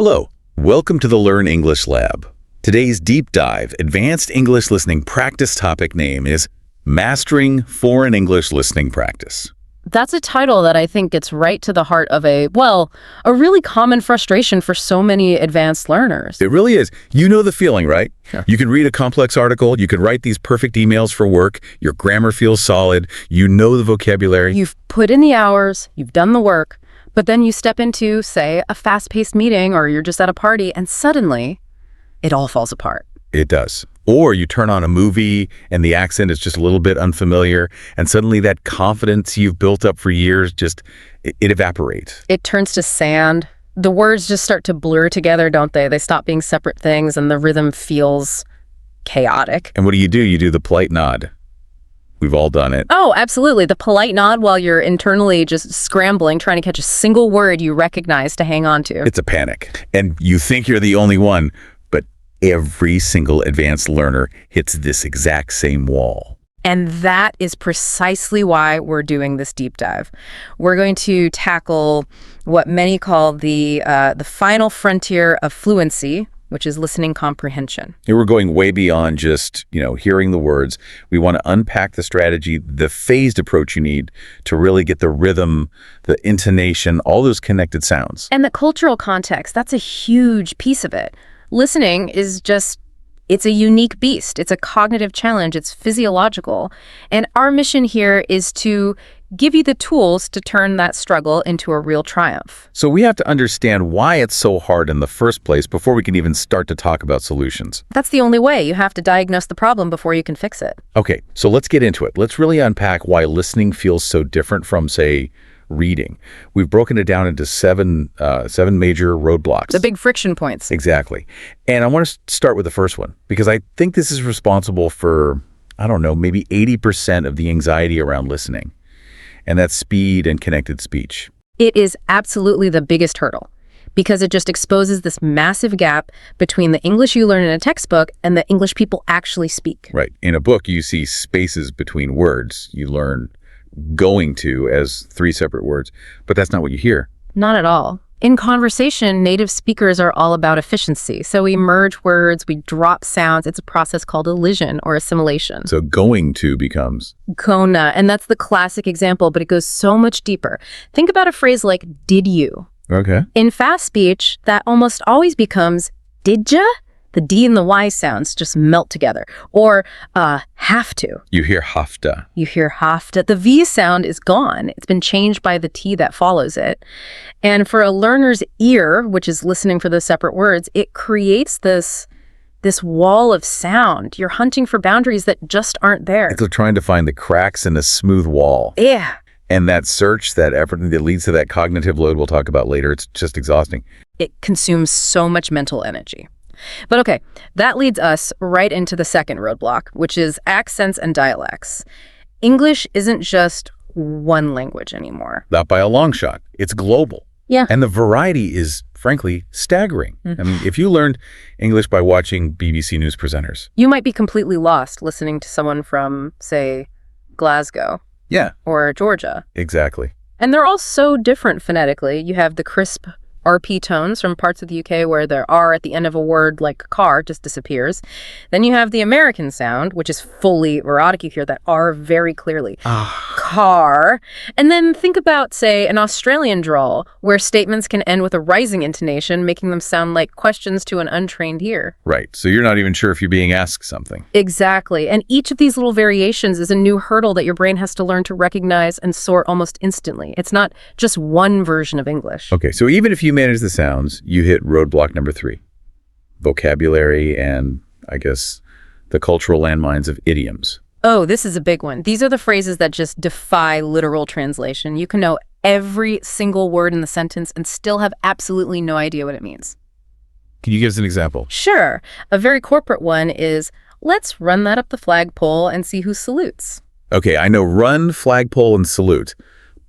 Hello, welcome to the Learn English Lab. Today's deep dive advanced English listening practice topic name is Mastering Foreign English Listening Practice. That's a title that I think gets right to the heart of a really common frustration for so many advanced learners. It really is. You know the feeling, right? Sure. You can read a complex article, you can write these perfect emails for work, your grammar feels solid, you know the vocabulary. You've put in the hours, you've done the work, but then you step into, say, a fast-paced meeting or you're just at a party and suddenly it all falls apart. It does. Or you turn on a movie and the accent is just a little bit unfamiliar and suddenly that confidence you've built up for years it evaporates. It turns to sand. The words just start to blur together, don't they? They stop being separate things and the rhythm feels chaotic. And what do? You do the polite nod. We've all done it. Oh, absolutely. The polite nod while you're internally just scrambling, trying to catch a single word you recognize to hang on to. It's a panic. And you think you're the only one. Every single advanced learner hits this exact same wall. And that is precisely why we're doing this deep dive. We're going to tackle what many call the final frontier of fluency, which is listening comprehension. Here we're going way beyond just, hearing the words. We want to unpack the strategy, the phased approach you need to really get the rhythm, the intonation, all those connected sounds. And the cultural context, that's a huge piece of it. Listening is it's a unique beast. It's a cognitive challenge. It's physiological. And our mission here is to give you the tools to turn that struggle into a real triumph. So we have to understand why it's so hard in the first place before we can even start to talk about solutions. That's the only way. You have to diagnose the problem before you can fix it. Okay, so let's get into it. Let's really unpack why listening feels so different from, say, reading. We've broken it down into seven major roadblocks. The big friction points. Exactly. And I want to start with the first one because I think this is responsible for, maybe 80% of the anxiety around listening. And that's speed and connected speech. It is absolutely the biggest hurdle because it just exposes this massive gap between the English you learn in a textbook and the English people actually speak. Right. In a book, you see spaces between words. You learn going to as three separate words, but that's not what you hear. Not at all. In conversation, native speakers are all about efficiency. So we merge words, we drop sounds. It's a process called elision or assimilation. So going to becomes Kona, and that's the classic example, but it goes so much deeper. Think about a phrase like, did you? Okay. In fast speech, that almost always becomes, did ya? The D and the Y sounds just melt together. Or have to. You hear hafta. You hear hafta. The V sound is gone. It's been changed by the T that follows it. And for a learner's ear, which is listening for those separate words, it creates this wall of sound. You're hunting for boundaries that just aren't there. It's like trying to find the cracks in a smooth wall. Yeah. And that search, that effort that leads to that cognitive load we'll talk about later, it's just exhausting. It consumes so much mental energy. But okay, that leads us right into the second roadblock, which is accents and dialects. English isn't just one language anymore. Not by a long shot. It's global. Yeah. And the variety is, frankly, staggering. I mean, if you learned English by watching BBC News presenters, you might be completely lost listening to someone from, say, Glasgow. Yeah. Or Georgia. Exactly. And they're all so different phonetically. You have the crisp RP tones from parts of the UK where the R at the end of a word like car just disappears. Then you have the American sound, which is fully erotic. You hear that R very clearly. Car. And then think about, say, an Australian drawl where statements can end with a rising intonation, making them sound like questions to an untrained ear. Right. So you're not even sure if you're being asked something. Exactly. And each of these little variations is a new hurdle that your brain has to learn to recognize and sort almost instantly. It's not just one version of English. Okay. So even if you manage the sounds, you hit roadblock number 3. Vocabulary and, I guess, the cultural landmines of idioms. Oh, this is a big one. These are the phrases that just defy literal translation. You can know every single word in the sentence and still have absolutely no idea what it means. Can you give us an example? Sure. A very corporate one is, let's run that up the flagpole and see who salutes. Okay, I know run, flagpole, and salute.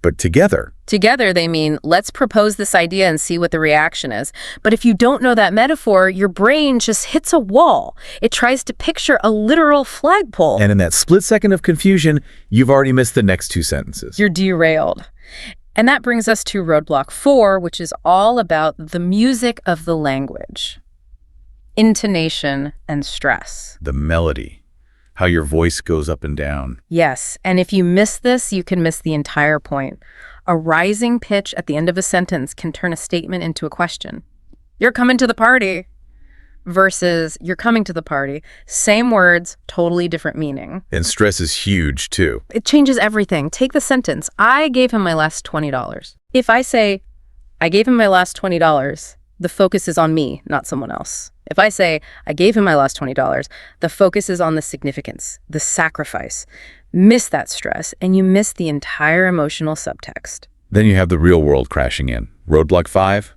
But together. Together, they mean, let's propose this idea and see what the reaction is. But if you don't know that metaphor, your brain just hits a wall. It tries to picture a literal flagpole. And in that split second of confusion, you've already missed the next 2 sentences. You're derailed. And that brings us to roadblock 4, which is all about the music of the language. Intonation and stress. The melody, how your voice goes up and down. Yes, and if you miss this, you can miss the entire point. A rising pitch at the end of a sentence can turn a statement into a question. You're coming to the party versus you're coming to the party. Same words, totally different meaning. And stress is huge, too. It changes everything. Take the sentence, I gave him my last $20. If I say, I gave him my last $20, the focus is on me, not someone else. If I say, I gave him my last $20, the focus is on the significance, the sacrifice. Miss that stress, and you miss the entire emotional subtext. Then you have the real world crashing in. Roadblock 5,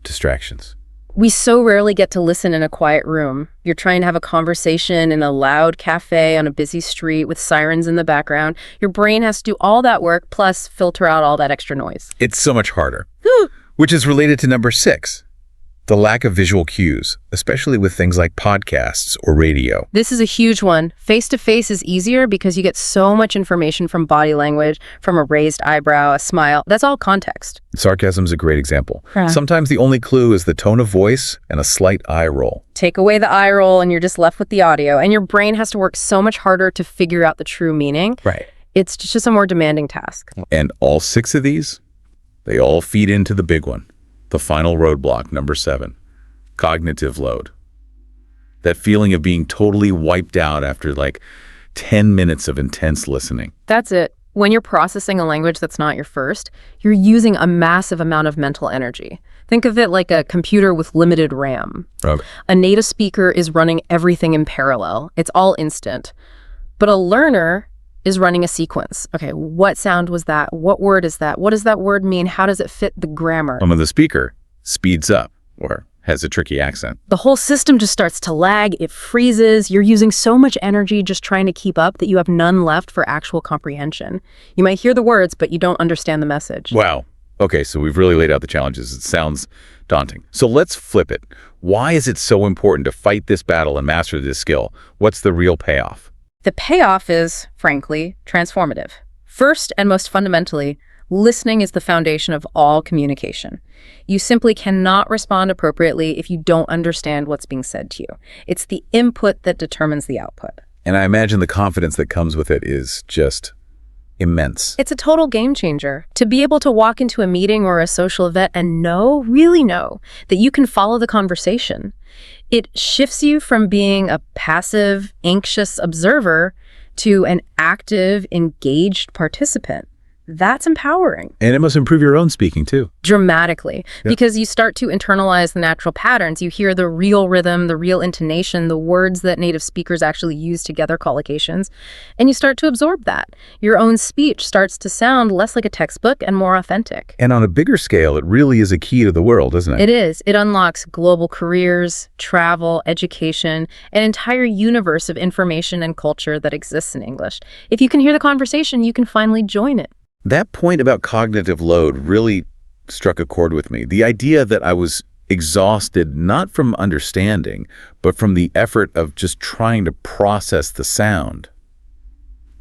distractions. We so rarely get to listen in a quiet room. You're trying to have a conversation in a loud cafe on a busy street with sirens in the background. Your brain has to do all that work, plus filter out all that extra noise. It's so much harder, which is related to number 6. The lack of visual cues, especially with things like podcasts or radio. This is a huge one. Face-to-face is easier because you get so much information from body language, from a raised eyebrow, a smile. That's all context. Sarcasm's a great example. Sometimes the only clue is the tone of voice and a slight eye roll. Take away the eye roll and you're just left with the audio, and your brain has to work so much harder to figure out the true meaning. Right. It's just a more demanding task. And all 6 of these, they all feed into the big one. The final roadblock, number 7, cognitive load. That feeling of being totally wiped out after like 10 minutes of intense listening. That's it. When you're processing a language that's not your first, you're using a massive amount of mental energy. Think of it like a computer with limited RAM. Okay. A native speaker is running everything in parallel. It's all instant. But a learner is running a sequence. Okay, what sound was that? What word is that? What does that word mean? How does it fit the grammar? Some of the speaker speeds up or has a tricky accent. The whole system just starts to lag. It freezes. You're using so much energy just trying to keep up that you have none left for actual comprehension. You might hear the words, but you don't understand the message. Wow. Okay, so we've really laid out the challenges. It sounds daunting. So let's flip it. Why is it so important to fight this battle and master this skill? What's the real payoff? The payoff is, frankly, transformative. First and most fundamentally, listening is the foundation of all communication. You simply cannot respond appropriately if you don't understand what's being said to you. It's the input that determines the output. And I imagine the confidence that comes with it is just immense. It's a total game changer. To be able to walk into a meeting or a social event and really know that you can follow the conversation. It shifts you from being a passive, anxious observer to an active, engaged participant. That's empowering. And it must improve your own speaking, too. Dramatically, because you start to internalize the natural patterns. You hear the real rhythm, the real intonation, the words that native speakers actually use to gather collocations, and you start to absorb that. Your own speech starts to sound less like a textbook and more authentic. And on a bigger scale, it really is a key to the world, isn't it? It is. It unlocks global careers, travel, education, an entire universe of information and culture that exists in English. If you can hear the conversation, you can finally join it. That point about cognitive load really struck a chord with me. The idea that I was exhausted not from understanding, but from the effort of just trying to process the sound.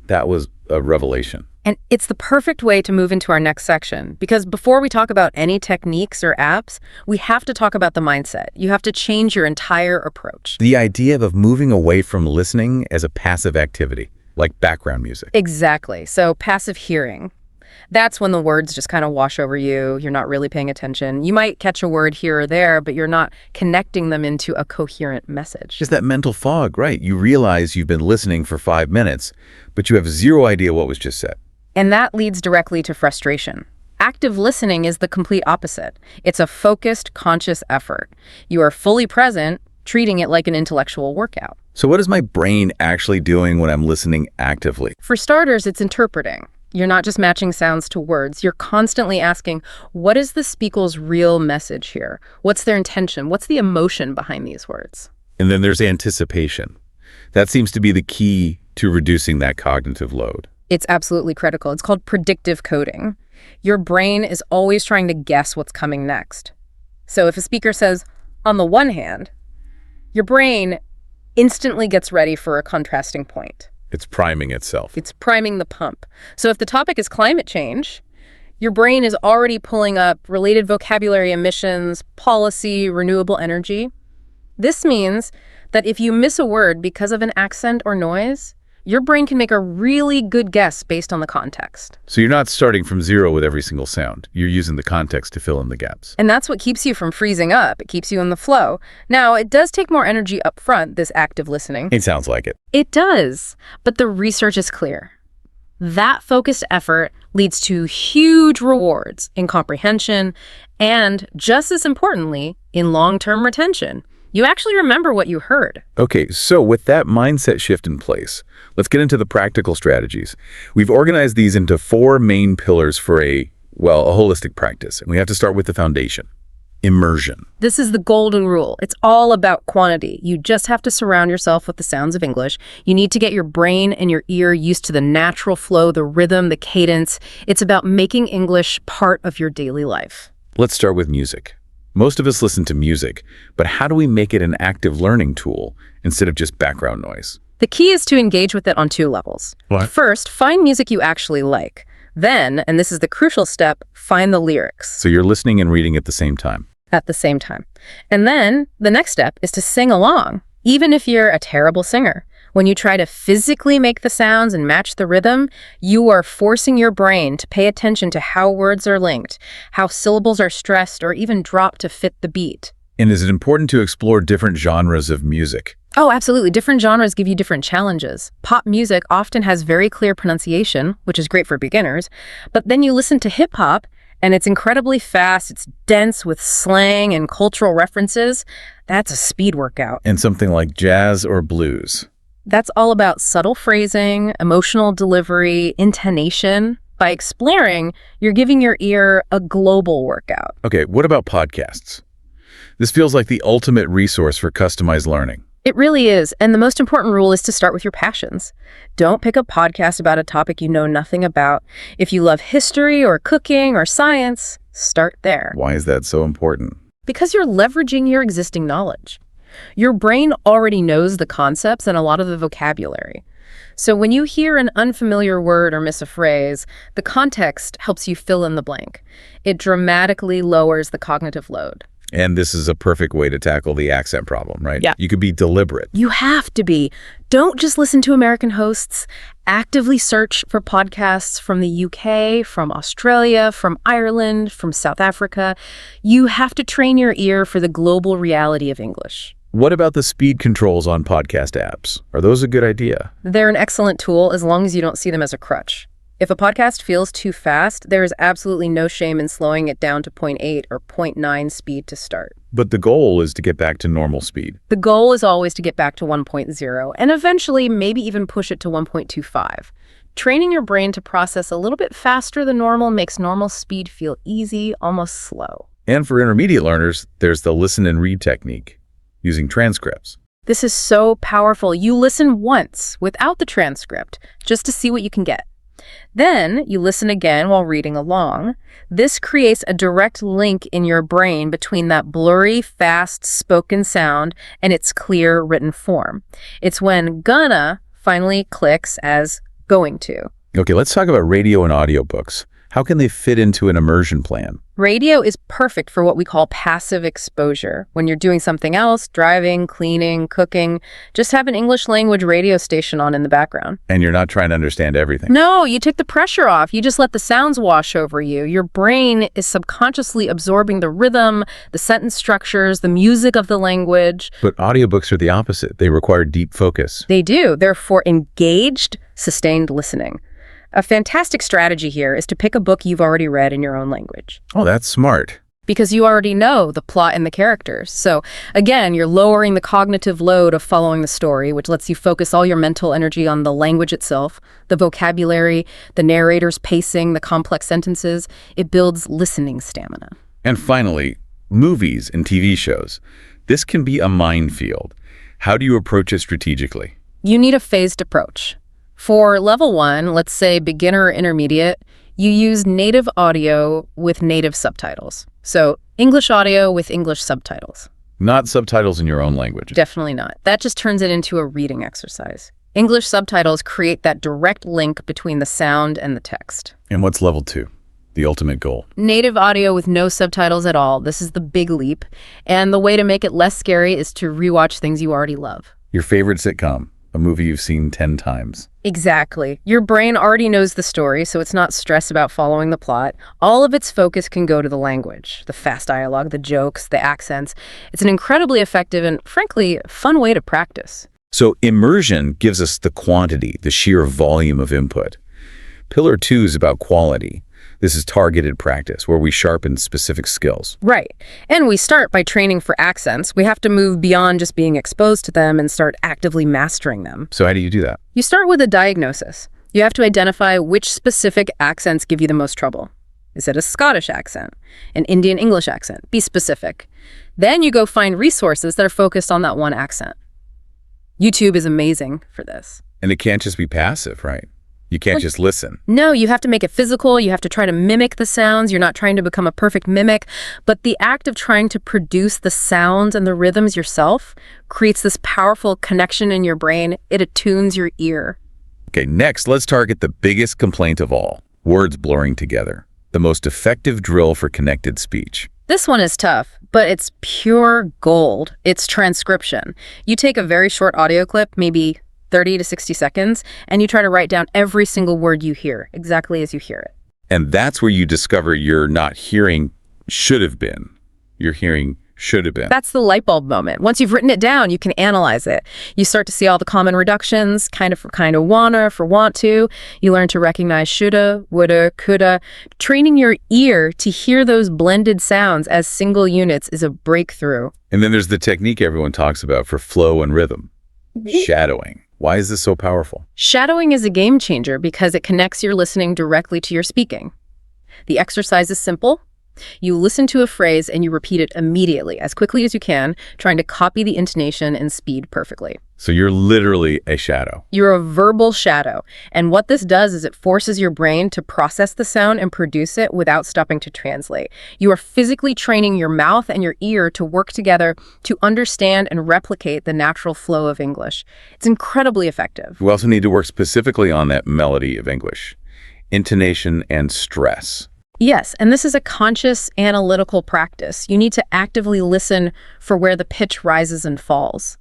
That was a revelation. And it's the perfect way to move into our next section, because before we talk about any techniques or apps, we have to talk about the mindset. You have to change your entire approach. The idea of moving away from listening as a passive activity, like background music. Exactly. So passive hearing. That's when the words just kind of wash over you. You're not really paying attention. You might catch a word here or there, but you're not connecting them into a coherent message. Just that mental fog, right? You realize you've been listening for 5 minutes, but you have zero idea what was just said. And that leads directly to frustration. Active listening is the complete opposite. It's a focused, conscious effort. You are fully present, treating it like an intellectual workout. So what is my brain actually doing when I'm listening actively? For starters, it's interpreting. You're not just matching sounds to words. You're constantly asking, what is the speaker's real message here? What's their intention? What's the emotion behind these words? And then there's anticipation. That seems to be the key to reducing that cognitive load. It's absolutely critical. It's called predictive coding. Your brain is always trying to guess what's coming next. So if a speaker says, on the one hand, your brain instantly gets ready for a contrasting point. It's priming itself. It's priming the pump. So if the topic is climate change, Your brain is already pulling up related vocabulary, emissions, policy, renewable energy. This means that if you miss a word because of an accent or noise, your brain can make a really good guess based on the context. So you're not starting from zero with every single sound. You're using the context to fill in the gaps. And that's what keeps you from freezing up. It keeps you in the flow. Now, it does take more energy up front, this active listening. It sounds like it. It does, but the research is clear. That focused effort leads to huge rewards in comprehension and, just as importantly, in long-term retention. You actually remember what you heard. Okay, so with that mindset shift in place, let's get into the practical strategies. We've organized these into 4 main pillars for a holistic practice. And we have to start with the foundation, immersion. This is the golden rule. It's all about quantity. You just have to surround yourself with the sounds of English. You need to get your brain and your ear used to the natural flow, the rhythm, the cadence. It's about making English part of your daily life. Let's start with music. Most of us listen to music, but how do we make it an active learning tool instead of just background noise? The key is to engage with it on 2 levels. What? First, find music you actually like. Then, and this is the crucial step, find the lyrics. So you're listening and reading at the same time. At the same time. And then, the next step is to sing along, even if you're a terrible singer. When you try to physically make the sounds and match the rhythm, you are forcing your brain to pay attention to how words are linked, how syllables are stressed or even dropped to fit the beat. And is it important to explore different genres of music? Oh, absolutely. Different genres give you different challenges. Pop music often has very clear pronunciation, which is great for beginners, but then you listen to hip-hop, and it's incredibly fast, it's dense with slang and cultural references. That's a speed workout. And something like jazz or blues? That's all about subtle phrasing, emotional delivery, intonation. By exploring, you're giving your ear a global workout. Okay, what about podcasts? This feels like the ultimate resource for customized learning. It really is, and the most important rule is to start with your passions. Don't pick a podcast about a topic you know nothing about. If you love history or cooking or science, start there. Why is that so important? Because you're leveraging your existing knowledge. Your brain already knows the concepts and a lot of the vocabulary. So when you hear an unfamiliar word or miss a phrase, the context helps you fill in the blank. It dramatically lowers the cognitive load. And this is a perfect way to tackle the accent problem, right? Yeah. You could be deliberate. You have to be. Don't just listen to American hosts. Actively search for podcasts from the UK, from Australia, from Ireland, from South Africa. You have to train your ear for the global reality of English. What about the speed controls on podcast apps? Are those a good idea? They're an excellent tool as long as you don't see them as a crutch. If a podcast feels too fast, there is absolutely no shame in slowing it down to 0.8 or 0.9 speed to start. But the goal is to get back to normal speed. The goal is always to get back to 1.0 and eventually maybe even push it to 1.25. Training your brain to process a little bit faster than normal makes normal speed feel easy, almost slow. And for intermediate learners, there's the listen and read technique, using transcripts. This is so powerful. You listen once without the transcript just to see what you can get. Then you listen again while reading along. This creates a direct link in your brain between that blurry, fast spoken sound and its clear written form. It's when gonna finally clicks as going to. Okay, let's talk about radio and audiobooks. How can they fit into an immersion plan? Radio is perfect for what we call passive exposure. When you're doing something else, driving, cleaning, cooking, just have an English language radio station on in the background. And you're not trying to understand everything. No, you take the pressure off. You just let the sounds wash over you. Your brain is subconsciously absorbing the rhythm, the sentence structures, the music of the language. But audiobooks are the opposite. They require deep focus. They do. They're for engaged, sustained listening. A fantastic strategy here is to pick a book you've already read in your own language. Oh, that's smart. Because you already know the plot and the characters. So again, you're lowering the cognitive load of following the story, which lets you focus all your mental energy on the language itself, the vocabulary, the narrator's pacing, the complex sentences. It builds listening stamina. And finally, movies and TV shows. This can be a minefield. How do you approach it strategically? You need a phased approach. For level 1, let's say beginner or intermediate, you use native audio with native subtitles. So English audio with English subtitles. Not subtitles in your own language. Definitely not. That just turns it into a reading exercise. English subtitles create that direct link between the sound and the text. And what's level 2? The ultimate goal. Native audio with no subtitles at all. This is the big leap. And the way to make it less scary is to rewatch things you already love. Your favorite sitcom, a movie you've seen 10 times. Exactly. Your brain already knows the story, so it's not stressed about following the plot. All of its focus can go to the language, the fast dialogue, the jokes, the accents. It's an incredibly effective and, frankly, fun way to practice. So immersion gives us the quantity, the sheer volume of input. Pillar 2 is about quality. This is targeted practice, where we sharpen specific skills. Right. And we start by training for accents. We have to move beyond just being exposed to them and start actively mastering them. So how do you do that? You start with a diagnosis. You have to identify which specific accents give you the most trouble. Is it a Scottish accent? An Indian English accent? Be specific. Then you go find resources that are focused on that one accent. YouTube is amazing for this. And it can't just be passive, right? You can't just listen. No, you have to make it physical. You have to try to mimic the sounds. You're not trying to become a perfect mimic, but the act of trying to produce the sounds and the rhythms yourself creates this powerful connection in your brain. It attunes your ear. Okay, next, let's target the biggest complaint of all, words blurring together. The most effective drill for connected speech. This one is tough, but it's pure gold. It's transcription. You take a very short audio clip, maybe 30 to 60 seconds, and you try to write down every single word you hear, exactly as you hear it. And that's where you discover you're not hearing should have been. You're hearing should have been. That's the light bulb moment. Once you've written it down, you can analyze it. You start to see all the common reductions, kind of for kind of wanna, for want to. You learn to recognize shoulda, woulda, coulda. Training your ear to hear those blended sounds as single units is a breakthrough. And then there's the technique everyone talks about for flow and rhythm. Shadowing. Why is this so powerful? Shadowing is a game changer because it connects your listening directly to your speaking. The exercise is simple. You listen to a phrase and you repeat it immediately, as quickly as you can, trying to copy the intonation and speed perfectly. So you're literally a shadow. You're a verbal shadow. And what this does is it forces your brain to process the sound and produce it without stopping to translate. You are physically training your mouth and your ear to work together to understand and replicate the natural flow of English. It's incredibly effective. We also need to work specifically on that melody of English, intonation and stress. Yes, and this is a conscious analytical practice. You need to actively listen for where the pitch rises and falls.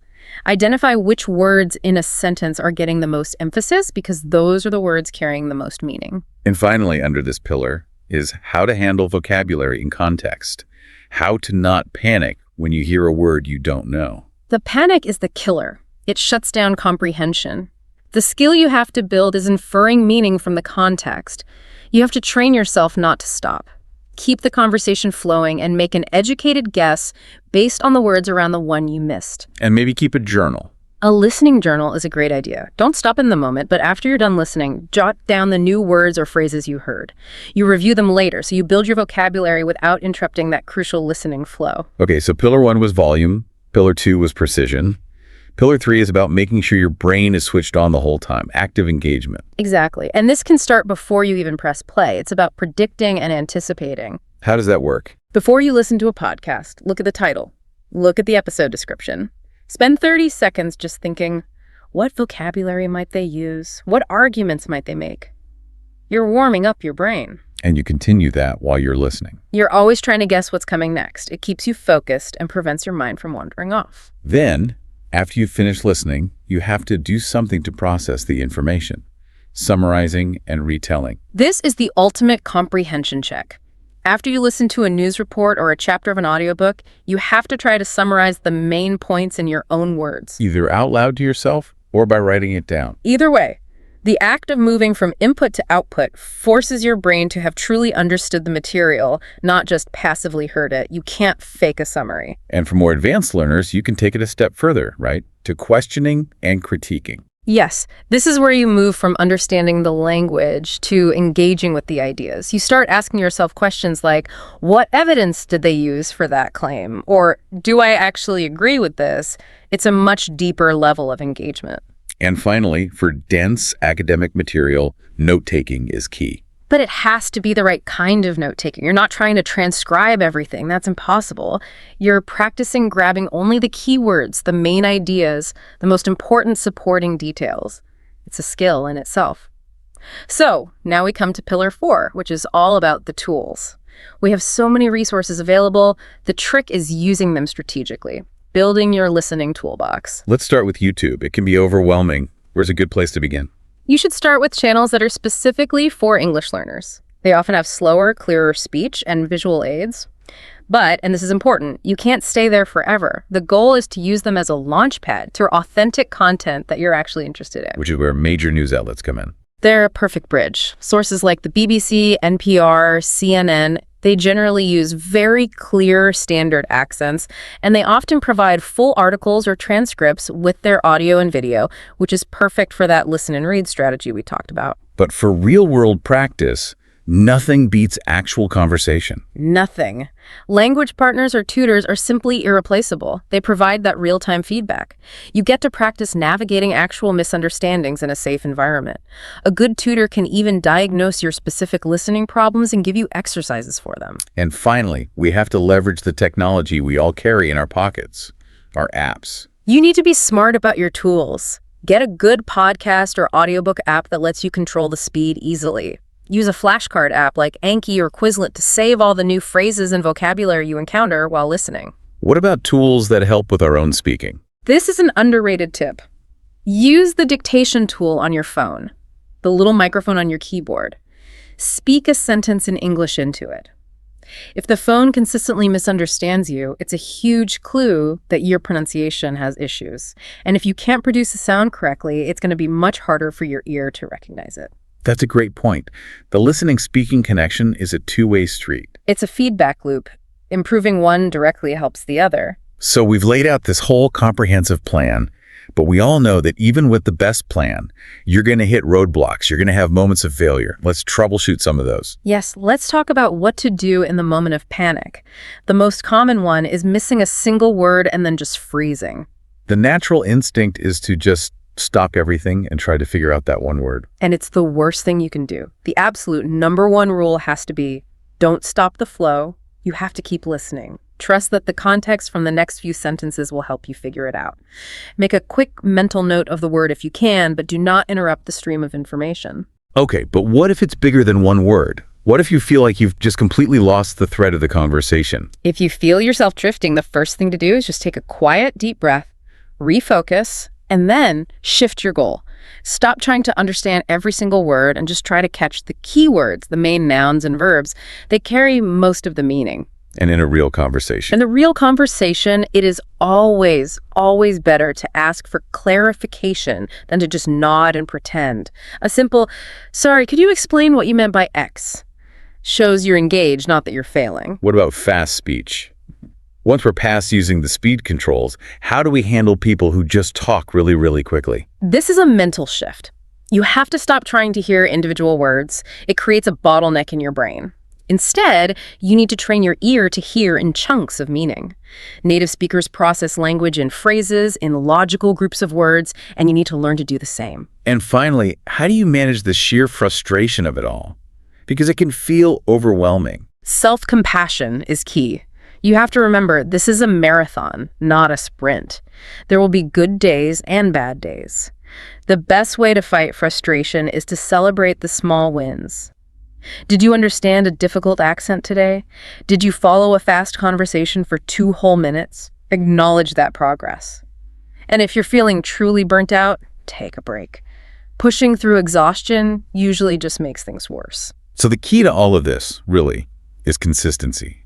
Identify which words in a sentence are getting the most emphasis because those are the words carrying the most meaning. And finally, under this pillar is how to handle vocabulary in context. How to not panic when you hear a word you don't know. The panic is the killer. It shuts down comprehension. The skill you have to build is inferring meaning from the context. You have to train yourself not to stop. Keep the conversation flowing and make an educated guess based on the words around the one you missed. And maybe keep a journal. A listening journal is a great idea. Don't stop in the moment, but after you're done listening, jot down the new words or phrases you heard. You review them later, so you build your vocabulary without interrupting that crucial listening flow. Okay, so pillar 1 was volume. Pillar 2 was precision. Pillar 3 is about making sure your brain is switched on the whole time, active engagement. Exactly. And this can start before you even press play. It's about predicting and anticipating. How does that work? Before you listen to a podcast, look at the title. Look at the episode description. Spend 30 seconds just thinking, what vocabulary might they use? What arguments might they make? You're warming up your brain. And you continue that while you're listening. You're always trying to guess what's coming next. It keeps you focused and prevents your mind from wandering off. Then, after you finish listening, you have to do something to process the information, summarizing and retelling. This is the ultimate comprehension check. After you listen to a news report or a chapter of an audiobook, you have to try to summarize the main points in your own words. Either out loud to yourself or by writing it down. Either way, the act of moving from input to output forces your brain to have truly understood the material, not just passively heard it. You can't fake a summary. And for more advanced learners, you can take it a step further, right? To questioning and critiquing. Yes, this is where you move from understanding the language to engaging with the ideas. You start asking yourself questions like, what evidence did they use for that claim? Or, do I actually agree with this? It's a much deeper level of engagement. And finally, for dense academic material, note-taking is key. But it has to be the right kind of note-taking. You're not trying to transcribe everything. That's impossible. You're practicing grabbing only the keywords, the main ideas, the most important supporting details. It's a skill in itself. So now we come to pillar 4, which is all about the tools. We have so many resources available. The trick is using them strategically, building your listening toolbox. Let's start with YouTube. It can be overwhelming. Where's a good place to begin? You should start with channels that are specifically for English learners. They often have slower, clearer speech and visual aids. But, and this is important, you can't stay there forever. The goal is to use them as a launchpad to authentic content that you're actually interested in. Which is where major news outlets come in. They're a perfect bridge. Sources like the BBC, NPR, CNN, they generally use very clear standard accents, and they often provide full articles or transcripts with their audio and video, which is perfect for that listen and read strategy we talked about. But for real-world practice, nothing beats actual conversation. Nothing. Language partners or tutors are simply irreplaceable. They provide that real-time feedback. You get to practice navigating actual misunderstandings in a safe environment. A good tutor can even diagnose your specific listening problems and give you exercises for them. And finally, we have to leverage the technology we all carry in our pockets, our apps. You need to be smart about your tools. Get a good podcast or audiobook app that lets you control the speed easily. Use a flashcard app like Anki or Quizlet to save all the new phrases and vocabulary you encounter while listening. What about tools that help with our own speaking? This is an underrated tip. Use the dictation tool on your phone, the little microphone on your keyboard. Speak a sentence in English into it. If the phone consistently misunderstands you, it's a huge clue that your pronunciation has issues. And if you can't produce a sound correctly, it's going to be much harder for your ear to recognize it. That's a great point. The listening-speaking connection is a two-way street. It's a feedback loop. Improving one directly helps the other. So we've laid out this whole comprehensive plan, but we all know that even with the best plan, you're going to hit roadblocks. You're going to have moments of failure. Let's troubleshoot some of those. Yes, let's talk about what to do in the moment of panic. The most common one is missing a single word and then just freezing. The natural instinct is to just stop everything and try to figure out that one word. And it's the worst thing you can do. The absolute number one rule has to be, don't stop the flow. You have to keep listening. Trust that the context from the next few sentences will help you figure it out. Make a quick mental note of the word if you can, but do not interrupt the stream of information. Okay, but what if it's bigger than one word? What if you feel like you've just completely lost the thread of the conversation? If you feel yourself drifting, the first thing to do is just take a quiet, deep breath, refocus, and then shift your goal. Stop trying to understand every single word and just try to catch the key words, the main nouns and verbs. They carry most of the meaning. And in a real conversation. In the real conversation, it is always, always better to ask for clarification than to just nod and pretend. A simple, sorry, could you explain what you meant by X? Shows you're engaged, not that you're failing. What about fast speech? Once we're past using the speed controls, how do we handle people who just talk really, really quickly? This is a mental shift. You have to stop trying to hear individual words. It creates a bottleneck in your brain. Instead, you need to train your ear to hear in chunks of meaning. Native speakers process language in phrases, in logical groups of words, and you need to learn to do the same. And finally, how do you manage the sheer frustration of it all? Because it can feel overwhelming. Self-compassion is key. You have to remember, this is a marathon, not a sprint. There will be good days and bad days. The best way to fight frustration is to celebrate the small wins. Did you understand a difficult accent today? Did you follow a fast conversation for 2 whole minutes? Acknowledge that progress. And if you're feeling truly burnt out, take a break. Pushing through exhaustion usually just makes things worse. So the key to all of this, really, is consistency.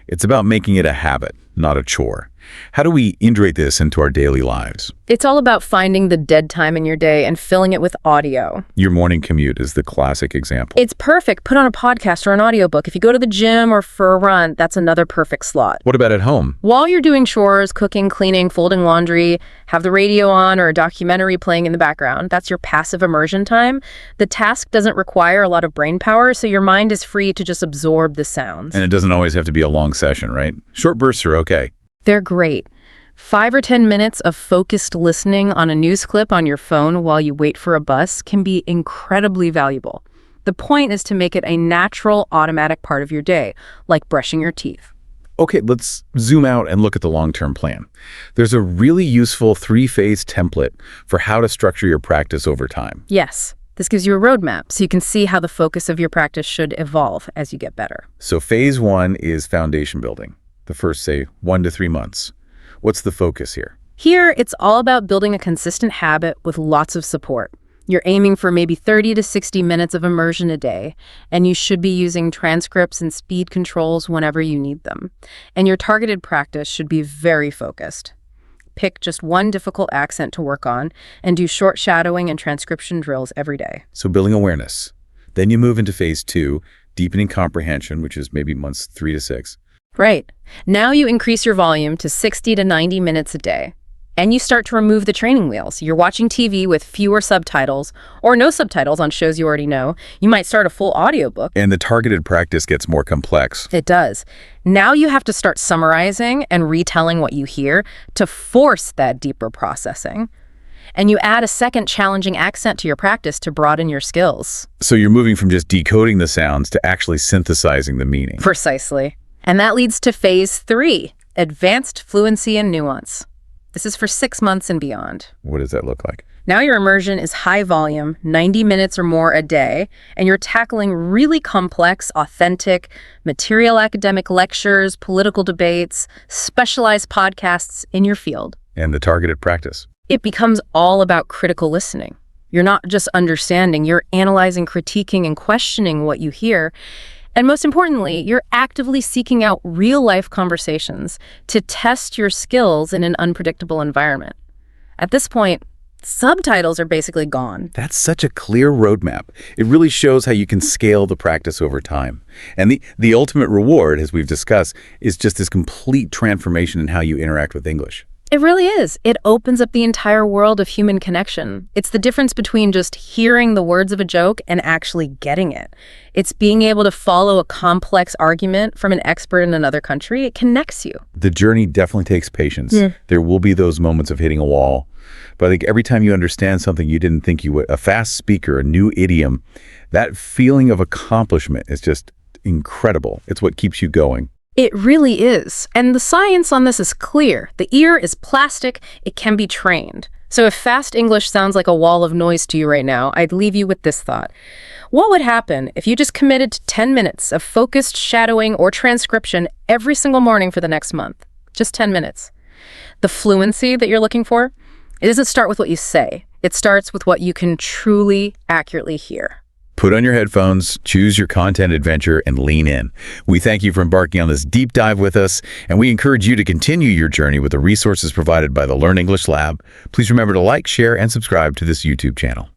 It's about making it a habit, not a chore. How do we integrate this into our daily lives? It's all about finding the dead time in your day and filling it with audio. Your morning commute is the classic example. It's perfect. Put on a podcast or an audiobook. If you go to the gym or for a run, that's another perfect slot. What about at home? While you're doing chores, cooking, cleaning, folding laundry, have the radio on or a documentary playing in the background. That's your passive immersion time. The task doesn't require a lot of brain power, so your mind is free to just absorb the sounds. And it doesn't always have to be a long session, right? Short bursts are okay. They're great. 5 or 10 minutes of focused listening on a news clip on your phone while you wait for a bus can be incredibly valuable. The point is to make it a natural, automatic part of your day, like brushing your teeth. Okay, let's zoom out and look at the long-term plan. There's a really useful 3-phase template for how to structure your practice over time. Yes. This gives you a roadmap so you can see how the focus of your practice should evolve as you get better. So phase 1 is foundation building, the first, say, 1 to 3 months. What's the focus here? Here, it's all about building a consistent habit with lots of support. You're aiming for maybe 30 to 60 minutes of immersion a day, and you should be using transcripts and speed controls whenever you need them. And your targeted practice should be very focused. Pick just one difficult accent to work on and do short shadowing and transcription drills every day. So building awareness. Then you move into phase 2, deepening comprehension, which is maybe months 3 to 6. Right. Now you increase your volume to 60 to 90 minutes a day. And you start to remove the training wheels. You're watching TV with fewer subtitles or no subtitles on shows you already know. You might start a full audiobook. And the targeted practice gets more complex. It does. Now you have to start summarizing and retelling what you hear to force that deeper processing. And you add a second challenging accent to your practice to broaden your skills. So you're moving from just decoding the sounds to actually synthesizing the meaning. Precisely. And that leads to phase 3, advanced fluency and nuance. This is for 6 months and beyond. What does that look like? Now your immersion is high volume, 90 minutes or more a day, and you're tackling really complex, authentic, material academic lectures, political debates, specialized podcasts in your field. And the targeted practice. It becomes all about critical listening. You're not just understanding, you're analyzing, critiquing, and questioning what you hear. And most importantly, you're actively seeking out real-life conversations to test your skills in an unpredictable environment. At this point, subtitles are basically gone. That's such a clear roadmap. It really shows how you can scale the practice over time. And the ultimate reward, as we've discussed, is just this complete transformation in how you interact with English. It really is. It opens up the entire world of human connection. It's the difference between just hearing the words of a joke and actually getting it. It's being able to follow a complex argument from an expert in another country. It connects you. The journey definitely takes patience. There will be those moments of hitting a wall. But I think every time you understand something you didn't think you would, a fast speaker, a new idiom, that feeling of accomplishment is just incredible. It's what keeps you going. It really is. And the science on this is clear. The ear is plastic. It can be trained. So if fast English sounds like a wall of noise to you right now, I'd leave you with this thought. What would happen if you just committed to 10 minutes of focused shadowing or transcription every single morning for the next month? Just 10 minutes. The fluency that you're looking for, it doesn't start with what you say. It starts with what you can truly accurately hear. Put on your headphones, choose your content adventure, and lean in. We thank you for embarking on this deep dive with us, and we encourage you to continue your journey with the resources provided by the Learn English Lab. Please remember to like, share, and subscribe to this YouTube channel.